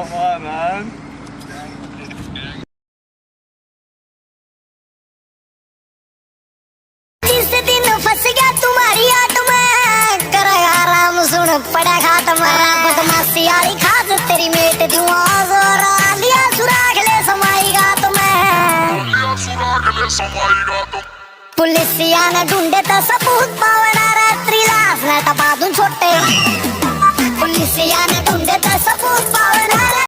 Come on, man. जिस दिन फंस गया तुम्हारी आट में कर आराम सुन पड़ा खात में बदमाशी वाली खाद तेरी मेट दूं जोर लिया सुराग ले समाईगा तुम्हें पुलिसिया ने ढूंढे तो सबूत पावना रात्रि लाश न टपा दूं छोटे पुलिसिया ने ढूंढे तो सबूत पावना